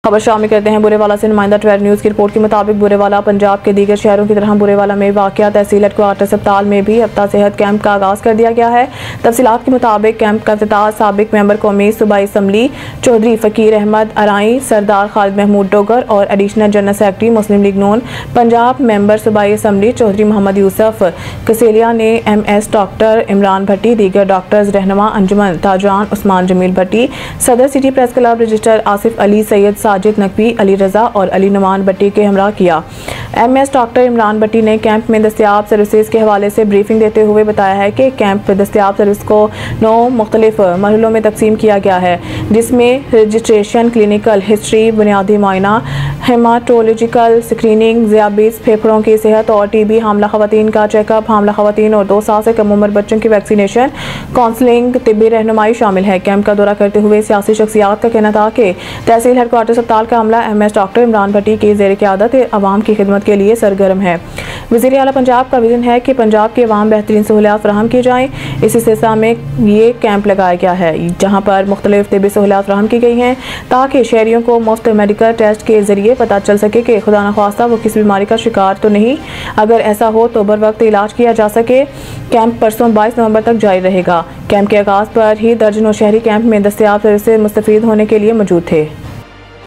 खबर शामिल करते हैं बुरेवाला से। नुमाइंदा 12 न्यूज़ की रिपोर्ट के मुताबिक बुरेवाला पंजाब के दीगर शहरों की तरह बुरेवाला में वाक़या तहसील हेडक्वार्टर अस्पताल में भी हफ्ता सेहत कैंप का आगाज़ कर दिया गया है। तफसीलात के मुताबिक कैंप का इफ्तिताह साबिक मेंबर कौमी सूबाई असम्बली चौधरी फ़कीर अहमद अराई, सरदार खालिद महमूद डोगर और एडिशनल जनरल सेक्रेटरी मुस्लिम लीग नून पंजाब मेंबर सूबाई असम्बली चौधरी मोहम्मद यूसुफ कसेलिया ने MS डॉक्टर इमरान भट्टी, दीगर डॉक्टर्स रहनुमा अंजुमन ताजरान उस्मान जमील भट्टी, सदर city press club register Asif Ali, Syed Sajid Naqvi, Ali Raza और अली नुमान भट्टी के हमरा किया। MS डॉक्टर इमरान भट्टी ने कैंप में दस्तियाब सर्विसेज के हवाले से ब्रीफिंग देते हुए बताया है कि कैंप दस्तियाब सर्विस को 9 मुख्तलिफ मरहलों में तकसीम किया गया है, जिसमें रजिस्ट्रेशन, क्लिनिकल हिस्ट्री, बुनियादी मुआयना, हेमाटोलॉजिकल स्क्रीनिंग, ज़ियाबीस, फेफड़ों की सेहत और TB, हामला खवातीन का चेकअप, हामला खवातीन और 2 साल से कम उम्र बच्चों की वैक्सीनेशन, काउंसलिंग, तिब्बी रहनुमाई शामिल है। कैंप का दौरा करते हुए सियासी शख्सियात का कहना था कि तहसील हेडक्वार्टर अस्पताल का अमला MS डॉक्टर इमरान भट्टी की ज़ेर क़यादत अवाम की खिदमत के लिए सरगर्म है। वज़ीर आला पंजाब का विज़न है कि पंजाब के अवाम बेहतरीन सहूलियात फराहम की जाएँ। इसी सिलसिले में ये कैंप लगाया गया है, जहाँ पर मुख्तलिफ तिब्बी सहूलियात फराहम की गई हैं ताकि शहरियों को मुफ्त मेडिकल टेस्ट के ज़रिए पता चल सके कि खुदा न ख्वास्ता वो किसी बीमारी का शिकार तो नहीं, अगर ऐसा हो तो बर वक्त इलाज किया जा सके। कैंप परसों 22 नवंबर तक जारी रहेगा। कैंप के आगाज़ पर ही दर्जनों शहरी कैंप में दस्तियाब सर्विस से मुस्तफ़ीद होने के लिए मौजूद थे।